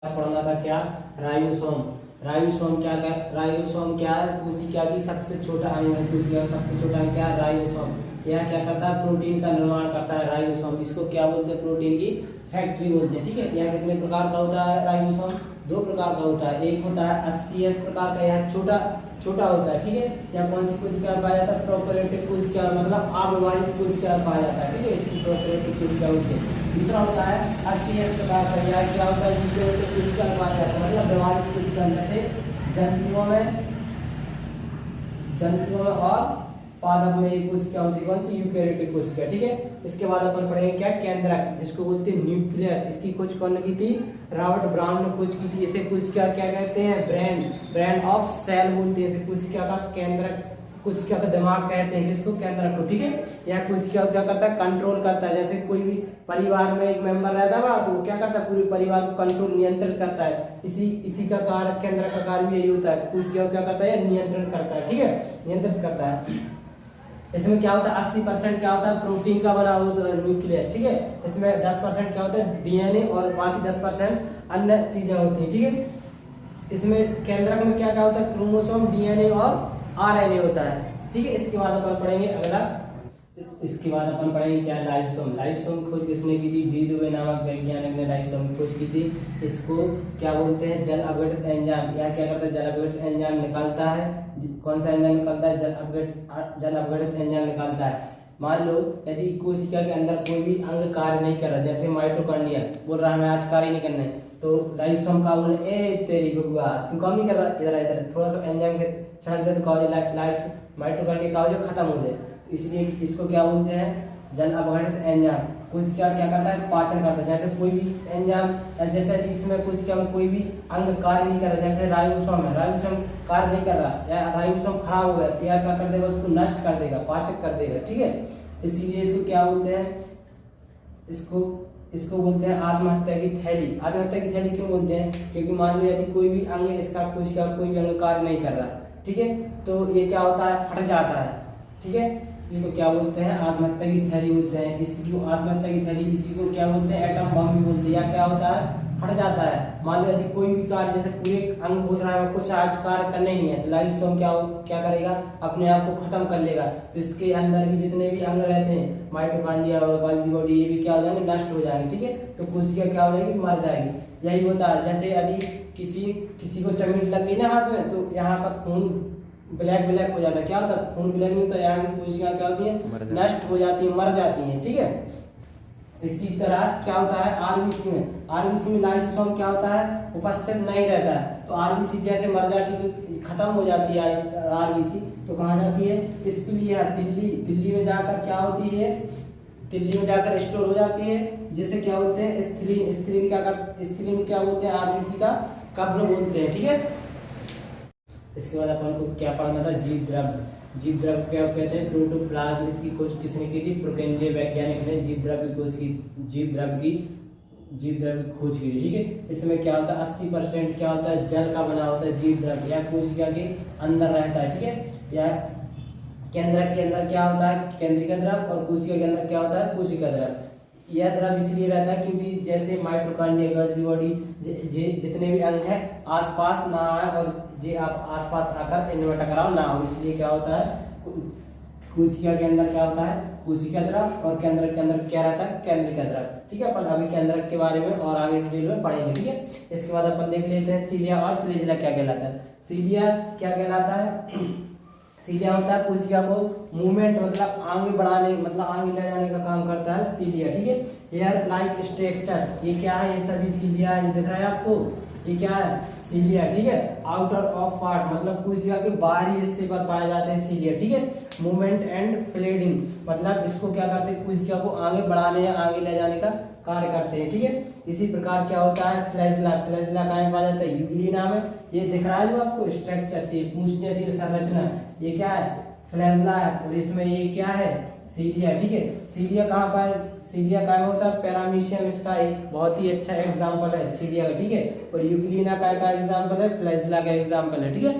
पढ़ना था क्या, राइबोसोम। राइबोसोम क्या है, कोशिका की सबसे छोटा अंग है। कोशिका का सबसे छोटा अंग क्या है, राइबोसोम। यह क्या करता है, प्रोटीन का निर्माण करता है। राइबोसोम इसको क्या बोलते हैं, प्रोटीन की फैक्ट्री बोलते हैं। ठीक है, यह कितने प्रकार का होता है राइबोसोम, दो प्रकार का होता है। एक होता है 80S प्रकार का, यह छोटा छोटा होता है। ठीक है, यह कौन सी कोशिका में पाया जाता है, प्रोकैरियोटिक कोशिका, मतलब अविभाजित कोशिका में पाया जाता है। ठीक है, इसकी प्रोकैरियोटिक कोशिका होती है। दूसरा होता है 80S प्रकार का, यह क्या होता है, यूकेरियोटिक कोशिका में पाया जाता है, मतलब व्यवहारिक कोशिका। जैसे जंतुओं में और पादप में एक कोशिका होती है, कौन सी, यूकेरियोटिक कोशिका। ठीक है, इसके बाद अपन पढ़ेंगे क्या, केंद्रक, जिसको बोलते हैं न्यूक्लियस। इसकी खोज कौन की थी, रॉबर्ट ब्राउन ने खोज की थी। इसे कोशिका क्या कहते हैं, ब्रेन ऑफ सेल बोलते हैं। इसे कोशिका का केंद्रक, कोशिका का दिमाग कहते हैं। किसको, केंद्रक को। ठीक है, यह कोशिका क्या करता है, कंट्रोल करता है। जैसे कोई भी परिवार में एक मेंबर रहता है बड़ा, तो वो क्या करता है, पूरे परिवार को कंट्रोल, नियंत्रित करता है। इसी का कार्य, केंद्र का कार्य भी यही होता है। कोशिका क्या करता है, नियंत्रण करता है। ठीक है, नियंत्रित करता है। इसमें क्या होता है, 80% क्या होता है, प्रोटीन का बना होता है न्यूक्लियस। ठीक है, इसमें 10% क्या होता है, डीएनए, और बाकी 10% अन्य चीजें होती है। ठीक है, इसमें केंद्रक में क्या क्या होता है, क्रोमोसोम, डीएनए और आरएनए होता है। ठीक है, इसके बाद अपन पढ़ेंगे अगला, इसके बाद अपन पढ़ेंगे क्या, लाइसोम। लाइसोम खोज किसने की थी, डी दुबे नामक वैज्ञानिक ने लाइसोम की खोज की थी। इसको क्या बोलते हैं, जल अपघटित एंजाइम। यह क्या करता है, जल अपघटित एंजाइम निकालता है। कौन सा एंजाइम निकालता है, जल अपघटित एंजाइम निकालता है। मान लो यदि कोशिका के अंदर कोई भी अंग कार्य नहीं कर रहा, जैसे माइटोकॉन्ड्रिया बोल रहा है हमें आज कार्य नहीं करना है, तो लाइसोम का बोले, ए तेरी बबुआ तुम काम नहीं कर रहा, इधर इधर थोड़ा सा एंजाइम के छिड़क दे तो लाइट माइटोकॉन्ड्रिया का जो खत्म हो जाए। इसलिए इसको क्या बोलते हैं, जल अपघटित एंजाइम। कोशिका क्या करता है, पाचन करता है। जैसे कोई भी एंजाइम, जैसे इसमें कोशिका में कोई भी अंग कार्य नहीं कर रहा, जैसे राइबोसोम है, राइबोसोम कार्य नहीं कर रहा, या राइबोसोम खराब हो गया, तो यह क्या कर देगा, उसको नष्ट कर देगा, पाचक कर देगा। ठीक है, इसीलिए इसको क्या बोलते हैं, इसको बोलते हैं आत्महत्या की थैली। आत्महत्या की थैली क्यों बोलते हैं, क्योंकि मान लो यदि कोई भी अंग, इसका कोशिका कोई भी अंग कार्य नहीं कर रहा, ठीक है, तो ये क्या होता है, फट जाता है। ठीक है, इसको क्या बोलते हैं, आत्महत्या की थैली बोलते हैं। इसी को आत्महत्या की थैली, इसी को क्या बोलते हैं, एटम बम भी बोलते हैं। या क्या होता है, फट जाता है। मान लो यदि कोई भी कार्य, जैसे पूरे अंग बोल रहा है कुछ आज कार्य करने नहीं है, तो लाइसोम क्या करेगा, अपने आप को खत्म कर लेगा। तो इसके अंदर भी जितने भी अंग रहते हैं, माइटोकॉन्ड्रिया और गोल्गी बॉडी, ये भी क्या हो जाएंगे, नष्ट हो जाएंगे। ठीक है, तो कोशिका क्या हो जाएगी, मर जाएगी। यही होता है। जैसे यदि किसी को चमीट लग गई ना हाथ में, तो यहाँ का खून ब्लैक हो जाता है। क्या होता है, खून ब्लैक नहीं होता, यहाँ की कोशिकाएं क्या होती है, नष्ट हो जाती है, मर जाती हैं। ठीक है, इसी तरह क्या होता है, आरबीसी में लाइसोसोम क्या होता है, उपस्थित नहीं रहता है। तो आरबीसी जैसे मर जाती है, तो खत्म हो जाती है आरबीसी, तो कहाँ जाती है, इसलिए दिल्ली में जाकर क्या होती है, दिल्ली में जाकर स्टोर हो जाती है, जिसे क्या बोलते हैं, स्त्रीन क्या बोलते हैं, आरबीसी का कब्र बोलते हैं। ठीक है, इसके बाद अपन को क्या पढ़ना था, जीव द्रव्य क्या कहते हैं, प्रोटोप्लाज्म। इसकी खोज किसने की थी, प्रोकेंजे वैज्ञानिक ने जीव द्रव्य की खोज की थी। ठीक है, इसमें क्या होता है, 80% क्या होता है, जल का बना होता है जीव द्रव्य, या कोशिका के अंदर रहता है। ठीक है, या केंद्रक के अंदर क्या होता है, केंद्रिका द्रव, और कोशिका के अंदर क्या होता है, कोशिका द्रव। यह द्रव इसलिए रहता है क्योंकि जैसे माइटोकॉन्ड्रिया, गोल्गी बॉडी, जितने भी अंग हैं आसपास ना आए, और जे आप आसपास आकर इनमें टकराव ना हो, इसलिए क्या होता है, कोशिका के अंदर क्या होता है, कोशिका द्रव, और केंद्रक के अंदर क्या रहता है, केंद्रिका द्रव। ठीक है, अपन अभी केंद्रक के बारे में और आगे डिटेल में पढ़ेंगे। ठीक है, इसके बाद अपन देख लेते हैं सीलिया और फ्लैजेला क्या कहलाता है। सीलिया क्या कहलाता है, सीलिया होता है कोशिका को मूवमेंट, मतलब आगे बढ़ाने, मतलब आगे ले जाने का काम करता है सीलिया। ठीक है, हेयर लाइक स्ट्रक्चर्स, ये क्या है, ये सभी सीलिया है, दिख रहा है आपको, ये क्या है, सीलिया। ठीक है, आउटर ऑफ पार्ट, मतलब कोशिका के बाहरी हिस्से पर पाए जाते हैं सीलिया। ठीक है, मूवमेंट एंड फ्लेडिंग, मतलब इसको क्या करते हैं, कोशिका को आगे बढ़ाने या आगे ले जाने का कार्य करते हैं। ठीक है, इसी प्रकार क्या होता है, फ्लैजेला कहाँ पाया जाता है, यूग्लिना में। ये दिख रहा है जो आपको स्ट्रक्चर से, पूंछ जैसी संरचना, ये क्या है, फ्लैजेला है, और इसमें ये क्या है, सीलिया। ठीक है, सीलिया कहाँ पाए, सीलिया का होता है पैरामीशियम, इसका एक बहुत ही अच्छा एग्जांपल है सीलिया का। ठीक है, और यूग्लिना का एग्जांपल है, फ्लैजेला का एग्जांपल है। ठीक है।